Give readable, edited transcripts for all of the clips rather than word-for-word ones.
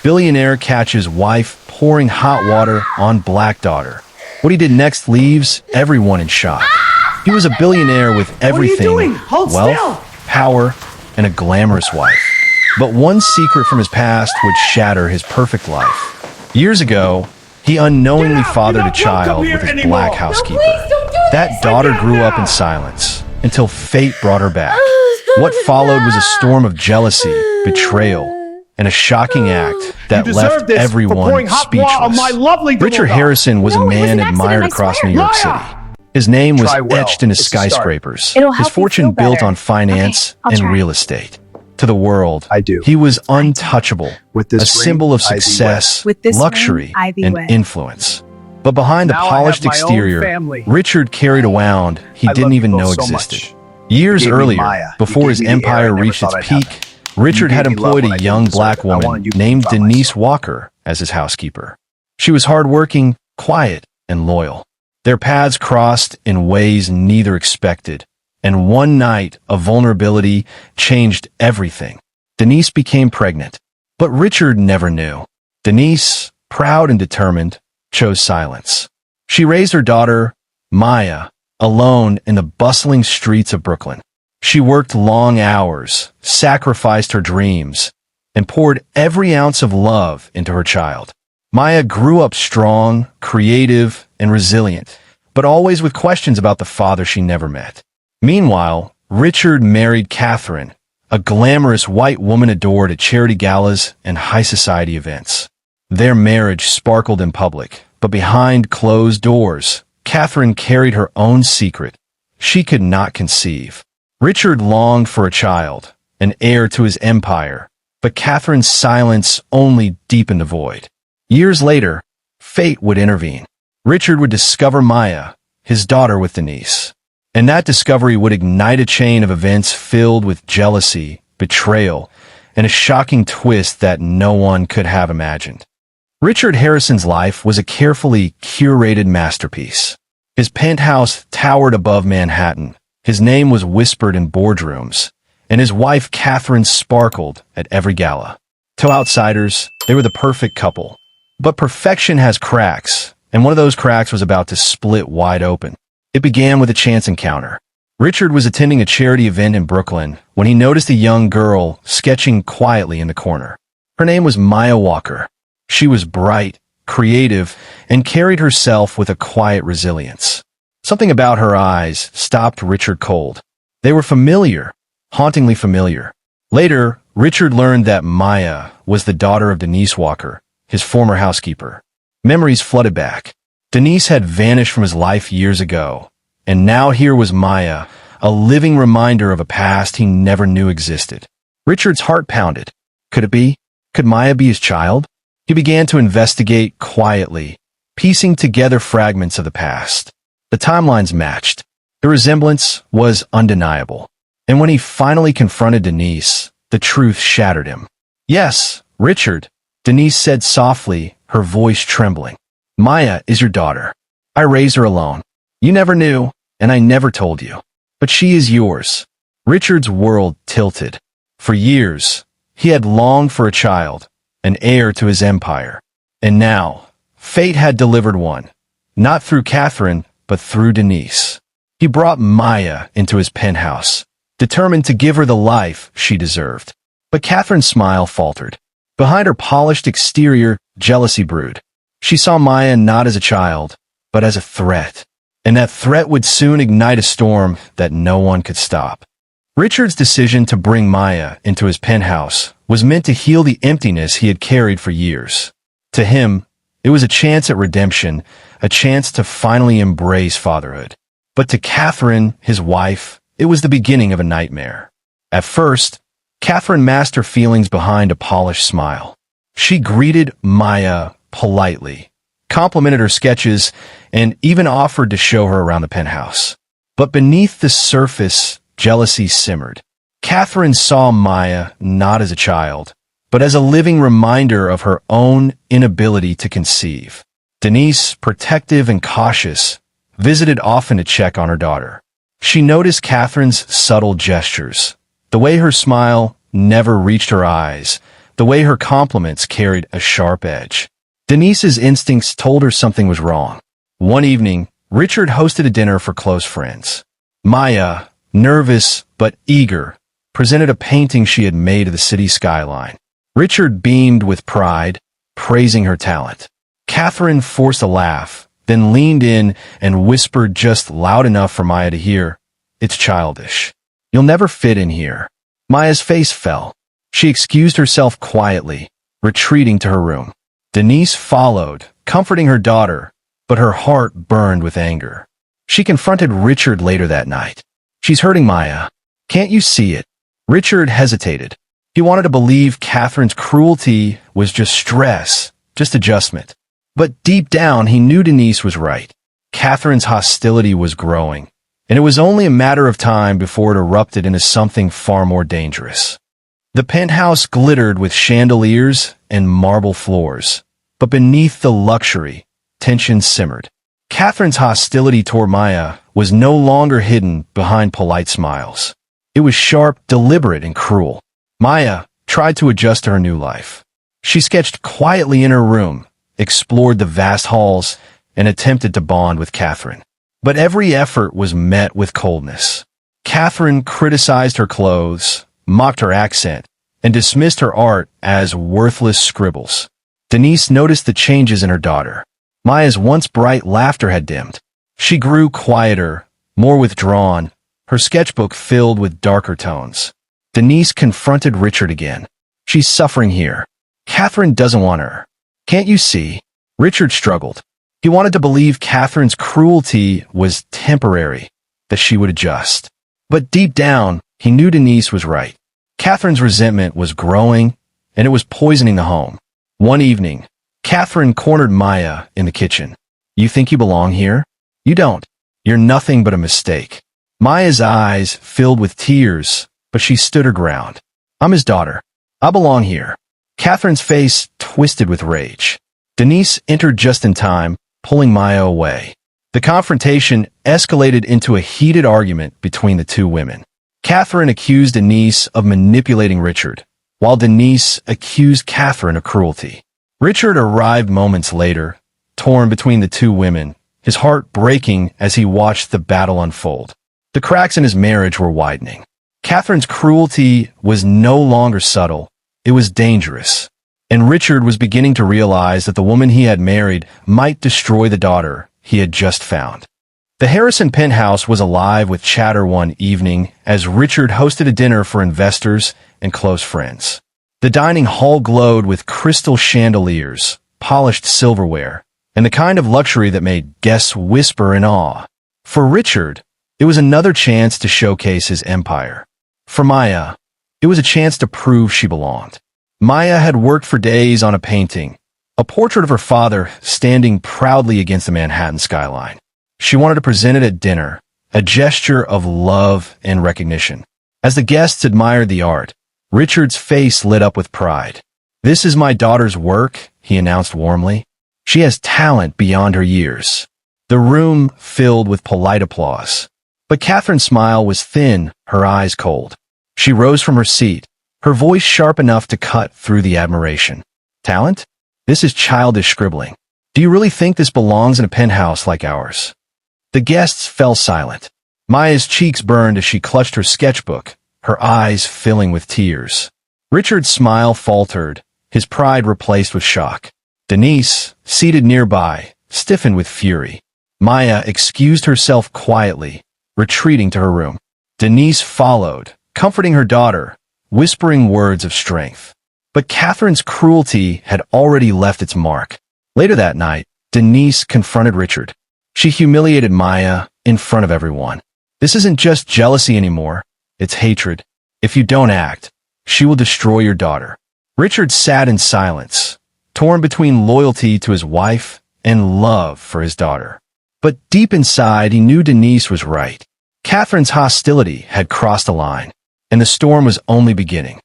Billionaire catches wife pouring hot water on black daughter. What he did next leaves everyone in shock. He was a billionaire with everything, wealth, power, and a glamorous wife. But one secret from his past would shatter his perfect life. Years ago, he unknowingly fathered a child with his black housekeeper. That daughter grew up in silence until fate brought her back. What followed was a storm of jealousy, betrayal, and a shocking act that left everyone speechless. Richard Harrison was a man admired across New York City. His name was etched into skyscrapers. His fortune built on finance and real estate. To the world, he was untouchable, a symbol of success, luxury, and influence. But behind the polished exterior, Richard carried a wound he didn't even know existed. Years earlier, before his empire reached its peak, Richard had employed a young black woman named Denise Walker as his housekeeper. She was hardworking, quiet, and loyal. Their paths crossed in ways neither expected, and one night of vulnerability changed everything. Denise became pregnant, but Richard never knew. Denise, proud and determined, chose silence. She raised her daughter, Maya, alone in the bustling streets of Brooklyn. She worked long hours, sacrificed her dreams, and poured every ounce of love into her child. Maya grew up strong, creative, and resilient, but always with questions about the father she never met. Meanwhile, Richard married Catherine, a glamorous white woman adored at charity galas and high society events. Their marriage sparkled in public, but behind closed doors, Catherine carried her own secret. She could not conceive. Richard longed for a child, an heir to his empire, but Catherine's silence only deepened the void. Years later, fate would intervene. Richard would discover Maya, his daughter with Denise. And that discovery would ignite a chain of events filled with jealousy, betrayal, and a shocking twist that no one could have imagined. Richard Harrison's life was a carefully curated masterpiece. His penthouse towered above Manhattan. His name was whispered in boardrooms, and his wife Catherine sparkled at every gala. To outsiders, they were the perfect couple. But perfection has cracks, and one of those cracks was about to split wide open. It began with a chance encounter. Richard was attending a charity event in Brooklyn when he noticed a young girl sketching quietly in the corner. Her name was Maya Walker. She was bright, creative, and carried herself with a quiet resilience. Something about her eyes stopped Richard cold. They were familiar, hauntingly familiar. Later, Richard learned that Maya was the daughter of Denise Walker, his former housekeeper. Memories flooded back. Denise had vanished from his life years ago, and now here was Maya, a living reminder of a past he never knew existed. Richard's heart pounded. Could it be? Could Maya be his child? He began to investigate quietly, piecing together fragments of the past. The timelines matched. The resemblance was undeniable. And when he finally confronted Denise, the truth shattered him. "Yes, Richard," Denise said softly, her voice trembling. "Maya is your daughter. I raised her alone. You never knew, and I never told you. But she is yours." Richard's world tilted. For years, he had longed for a child, an heir to his empire. And now, fate had delivered one. Not through Catherine, but through Denise. He brought Maya into his penthouse, determined to give her the life she deserved. But Catherine's smile faltered. Behind her polished exterior, jealousy brewed. She saw Maya not as a child, but as a threat. And that threat would soon ignite a storm that no one could stop. Richard's decision to bring Maya into his penthouse was meant to heal the emptiness he had carried for years. To him, it was a chance at redemption, a chance to finally embrace fatherhood. But to Catherine, his wife, it was the beginning of a nightmare. At first, Catherine masked her feelings behind a polished smile. She greeted Maya politely, complimented her sketches, and even offered to show her around the penthouse. But beneath the surface, jealousy simmered. Catherine saw Maya not as a child, but as a living reminder of her own inability to conceive. Denise, protective and cautious, visited often to check on her daughter. She noticed Catherine's subtle gestures, the way her smile never reached her eyes, the way her compliments carried a sharp edge. Denise's instincts told her something was wrong. One evening, Richard hosted a dinner for close friends. Maya, nervous but eager, presented a painting she had made of the city skyline. Richard beamed with pride, praising her talent. Catherine forced a laugh, then leaned in and whispered just loud enough for Maya to hear, "It's childish. You'll never fit in here." Maya's face fell. She excused herself quietly, retreating to her room. Denise followed, comforting her daughter, but her heart burned with anger. She confronted Richard later that night. "She's hurting Maya. Can't you see it?" Richard hesitated. He wanted to believe Catherine's cruelty was just stress, just adjustment. But deep down, he knew Denise was right. Catherine's hostility was growing, and it was only a matter of time before it erupted into something far more dangerous. The penthouse glittered with chandeliers and marble floors, but beneath the luxury, tension simmered. Catherine's hostility toward Maya was no longer hidden behind polite smiles. It was sharp, deliberate, and cruel. Maya tried to adjust to her new life. She sketched quietly in her room, explored the vast halls, and attempted to bond with Catherine. But every effort was met with coldness. Catherine criticized her clothes, mocked her accent, and dismissed her art as worthless scribbles. Denise noticed the changes in her daughter. Maya's once bright laughter had dimmed. She grew quieter, more withdrawn, her sketchbook filled with darker tones. Denise confronted Richard again. "She's suffering here. Catherine doesn't want her. Can't you see?" Richard struggled. He wanted to believe Catherine's cruelty was temporary, that she would adjust. But deep down, he knew Denise was right. Catherine's resentment was growing, and it was poisoning the home. One evening, Catherine cornered Maya in the kitchen. "You think you belong here? You don't. You're nothing but a mistake." Maya's eyes filled with tears, but she stood her ground. "I'm his daughter. I belong here." Catherine's face twisted with rage. Denise entered just in time, pulling Maya away. The confrontation escalated into a heated argument between the two women. Catherine accused Denise of manipulating Richard, while Denise accused Catherine of cruelty. Richard arrived moments later, torn between the two women, his heart breaking as he watched the battle unfold. The cracks in his marriage were widening. Catherine's cruelty was no longer subtle, it was dangerous. And Richard was beginning to realize that the woman he had married might destroy the daughter he had just found. The Harrison penthouse was alive with chatter one evening as Richard hosted a dinner for investors and close friends. The dining hall glowed with crystal chandeliers, polished silverware, and the kind of luxury that made guests whisper in awe. For Richard, it was another chance to showcase his empire. For Maya, it was a chance to prove she belonged. Maya had worked for days on a painting, a portrait of her father standing proudly against the Manhattan skyline. She wanted to present it at dinner, a gesture of love and recognition. As the guests admired the art, Richard's face lit up with pride. "This is my daughter's work," he announced warmly. "She has talent beyond her years." The room filled with polite applause. But Catherine's smile was thin, her eyes cold. She rose from her seat, her voice sharp enough to cut through the admiration. "Talent? This is childish scribbling. Do you really think this belongs in a penthouse like ours?" The guests fell silent. Maya's cheeks burned as she clutched her sketchbook, her eyes filling with tears. Richard's smile faltered, his pride replaced with shock. Denise, seated nearby, stiffened with fury. Maya excused herself quietly, retreating to her room. Denise followed, comforting her daughter, whispering words of strength. But Catherine's cruelty had already left its mark. Later that night, Denise confronted Richard. She humiliated Maya in front of everyone. "This isn't just jealousy anymore, it's hatred. If you don't act, she will destroy your daughter." Richard sat in silence, torn between loyalty to his wife and love for his daughter. But deep inside, he knew Denise was right. Catherine's hostility had crossed a line, and the storm was only beginning.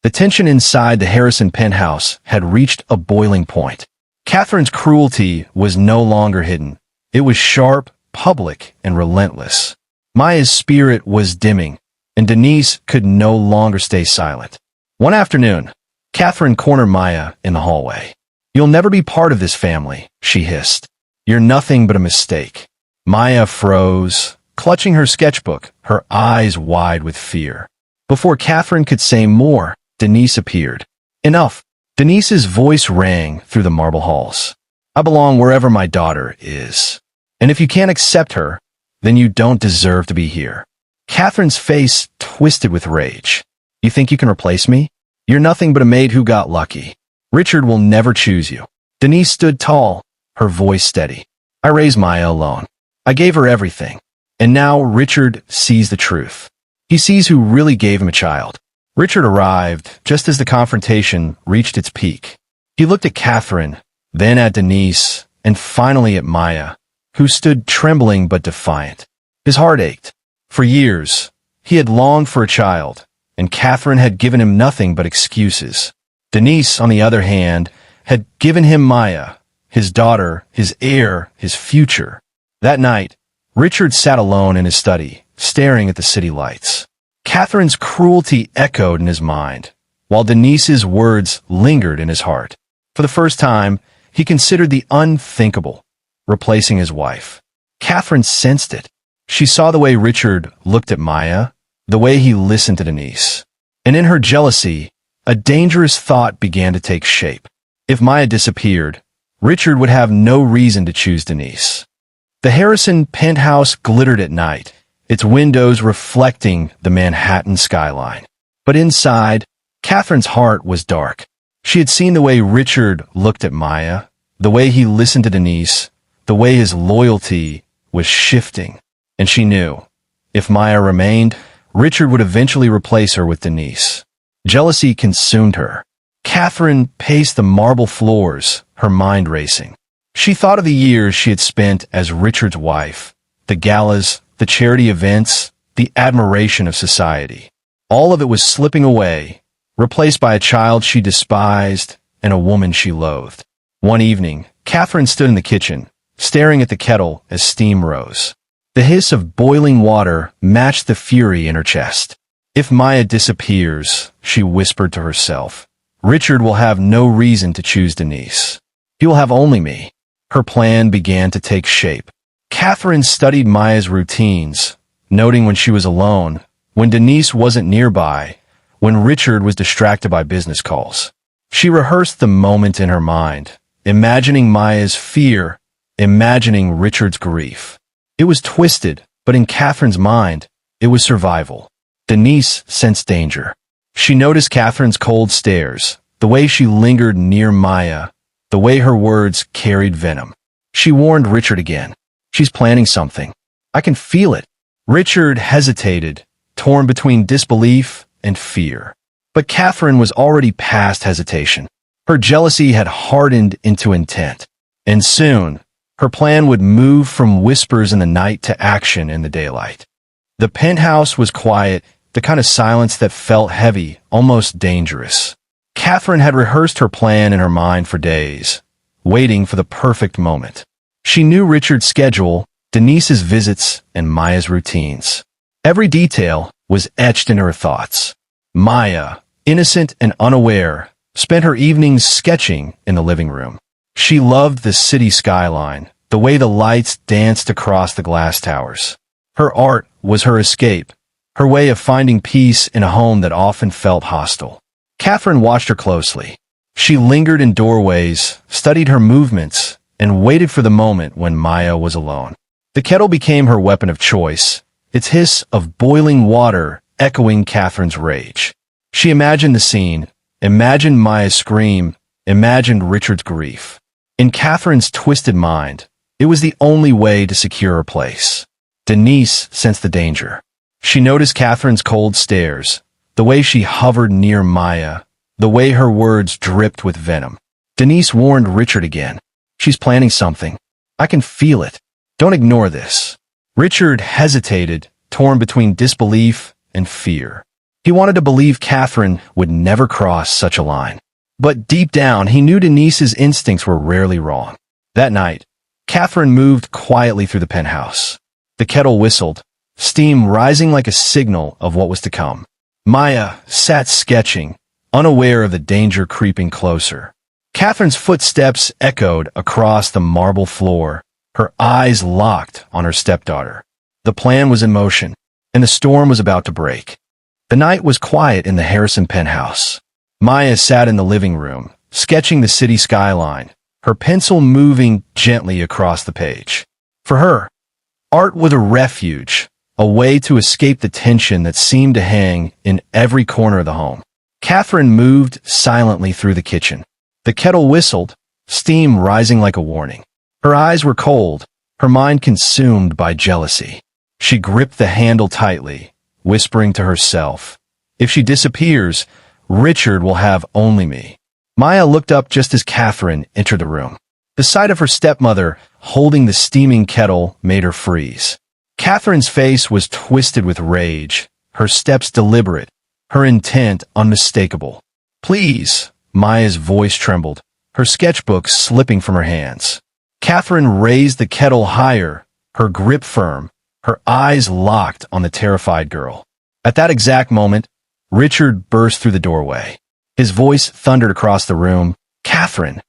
The tension inside the Harrison penthouse had reached a boiling point. Catherine's cruelty was no longer hidden. It was sharp, public, and relentless. Maya's spirit was dimming, and Denise could no longer stay silent. One afternoon, Catherine cornered Maya in the hallway. "You'll never be part of this family," she hissed. "You're nothing but a mistake." Maya froze, clutching her sketchbook, her eyes wide with fear. Before Catherine could say more, Denise appeared. "Enough." Denise's voice rang through the marble halls. "I belong wherever my daughter is. And if you can't accept her, then you don't deserve to be here." Catherine's face twisted with rage. "You think you can replace me? You're nothing but a maid who got lucky. Richard will never choose you." Denise stood tall, her voice steady. "I raised Maya alone. I gave her everything. And now Richard sees the truth. He sees who really gave him a child." Richard arrived just as the confrontation reached its peak. He looked at Catherine, then at Denise, and finally at Maya, who stood trembling but defiant. His heart ached. For years, he had longed for a child, and Catherine had given him nothing but excuses. Denise, on the other hand, had given him Maya, his daughter, his heir, his future. That night, Richard sat alone in his study, staring at the city lights. Catherine's cruelty echoed in his mind, while Denise's words lingered in his heart. For the first time, he considered the unthinkable, replacing his wife. Catherine sensed it. She saw the way Richard looked at Maya, the way he listened to Denise. And in her jealousy, a dangerous thought began to take shape. If Maya disappeared, Richard would have no reason to choose Denise. The Harrison penthouse glittered at night, its windows reflecting the Manhattan skyline. But inside, Catherine's heart was dark. She had seen the way Richard looked at Maya, the way he listened to Denise, the way his loyalty was shifting. And she knew, if Maya remained, Richard would eventually replace her with Denise. Jealousy consumed her. Catherine paced the marble floors, her mind racing. She thought of the years she had spent as Richard's wife, the galas, the charity events, the admiration of society. All of it was slipping away, replaced by a child she despised and a woman she loathed. One evening, Catherine stood in the kitchen, staring at the kettle as steam rose. The hiss of boiling water matched the fury in her chest. "If Maya disappears," she whispered to herself, "Richard will have no reason to choose Denise. He will have only me." Her plan began to take shape. Catherine studied Maya's routines, noting when she was alone, when Denise wasn't nearby, when Richard was distracted by business calls. She rehearsed the moment in her mind, imagining Maya's fear, imagining Richard's grief. It was twisted, but in Catherine's mind, it was survival. Denise sensed danger. She noticed Catherine's cold stares, the way she lingered near Maya, the way her words carried venom. She warned Richard again. "She's planning something. I can feel it." Richard hesitated, torn between disbelief and fear. But Catherine was already past hesitation. Her jealousy had hardened into intent. And soon, her plan would move from whispers in the night to action in the daylight. The penthouse was quiet, the kind of silence that felt heavy, almost dangerous. Catherine had rehearsed her plan in her mind for days, waiting for the perfect moment. She knew Richard's schedule, Denise's visits, and Maya's routines. Every detail was etched into her thoughts. Maya, innocent and unaware, spent her evenings sketching in the living room. She loved the city skyline, the way the lights danced across the glass towers. Her art was her escape, her way of finding peace in a home that often felt hostile. Catherine watched her closely. She lingered in doorways, studied her movements, and waited for the moment when Maya was alone. The kettle became her weapon of choice, its hiss of boiling water echoing Catherine's rage. She imagined the scene, imagined Maya's scream, imagined Richard's grief. In Catherine's twisted mind, it was the only way to secure her place. Denise sensed the danger. She noticed Catherine's cold stares, the way she hovered near Maya, the way her words dripped with venom. Denise warned Richard again. "She's planning something. I can feel it. Don't ignore this." Richard hesitated, torn between disbelief and fear. He wanted to believe Catherine would never cross such a line. But deep down, he knew Denise's instincts were rarely wrong. That night, Catherine moved quietly through the penthouse. The kettle whistled, steam rising like a signal of what was to come. Maya sat sketching, unaware of the danger creeping closer. Catherine's footsteps echoed across the marble floor, her eyes locked on her stepdaughter. The plan was in motion, and the storm was about to break. The night was quiet in the Harrison penthouse. Maya sat in the living room, sketching the city skyline, her pencil moving gently across the page. For her, art was a refuge, a way to escape the tension that seemed to hang in every corner of the home. Catherine moved silently through the kitchen. The kettle whistled, steam rising like a warning. Her eyes were cold, her mind consumed by jealousy. She gripped the handle tightly, whispering to herself, "If she disappears, Richard will have only me." Maya looked up just as Catherine entered the room. The sight of her stepmother holding the steaming kettle made her freeze. Catherine's face was twisted with rage, her steps deliberate, her intent unmistakable. "Please," Maya's voice trembled, her sketchbook slipping from her hands. Catherine raised the kettle higher, her grip firm, her eyes locked on the terrified girl. At that exact moment, Richard burst through the doorway. His voice thundered across the room, "Catherine!"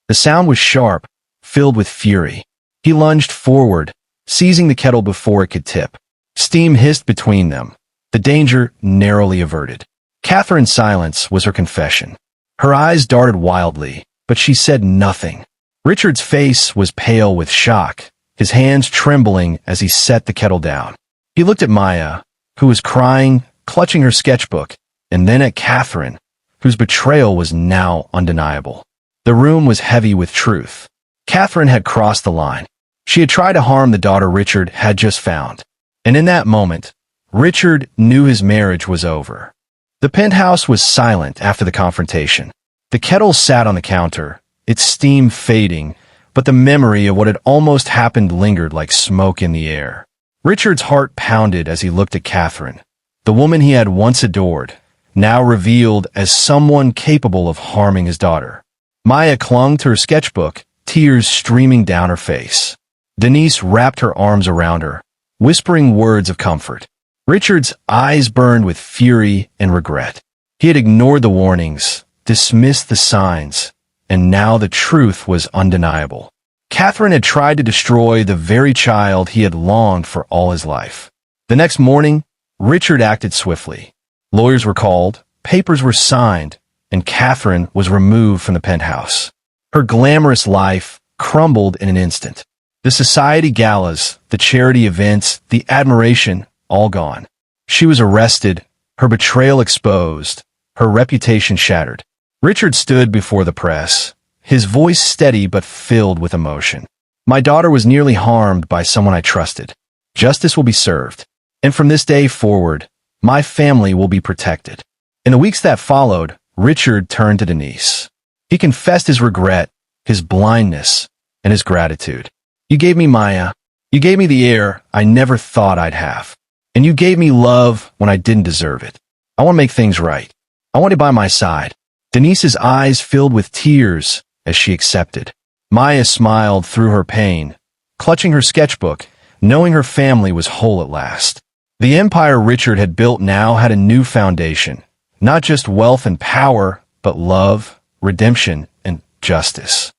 The sound was sharp, filled with fury. He lunged forward, seizing the kettle before it could tip. Steam hissed between them, the danger narrowly averted. Catherine's silence was her confession. Her eyes darted wildly, but she said nothing. Richard's face was pale with shock, his hands trembling as he set the kettle down. He looked at Maya, who was crying, clutching her sketchbook, and then at Catherine, whose betrayal was now undeniable. The room was heavy with truth. Catherine had crossed the line. She had tried to harm the daughter Richard had just found. And in that moment, Richard knew his marriage was over. The penthouse was silent after the confrontation. The kettle sat on the counter, its steam fading, but the memory of what had almost happened lingered like smoke in the air. Richard's heart pounded as he looked at Catherine, the woman he had once adored, now revealed as someone capable of harming his daughter. Maya clung to her sketchbook, tears streaming down her face. Denise wrapped her arms around her, whispering words of comfort. Richard's eyes burned with fury and regret. He had ignored the warnings, dismissed the signs, and now the truth was undeniable. Catherine had tried to destroy the very child he had longed for all his life. The next morning, Richard acted swiftly. Lawyers were called, papers were signed, and Catherine was removed from the penthouse. Her glamorous life crumbled in an instant. The society galas, the charity events, the admiration, all gone. She was arrested, her betrayal exposed, her reputation shattered. Richard stood before the press, his voice steady but filled with emotion. "My daughter was nearly harmed by someone I trusted. Justice will be served. And from this day forward, my family will be protected." In the weeks that followed, Richard turned to Denise. He confessed his regret, his blindness, and his gratitude. "You gave me Maya. You gave me the heir I never thought I'd have. And you gave me love when I didn't deserve it. I want to make things right. I want you by my side." Denise's eyes filled with tears as she accepted. Maya smiled through her pain, clutching her sketchbook, knowing her family was whole at last. The empire Richard had built now had a new foundation, not just wealth and power, but love, redemption, and justice.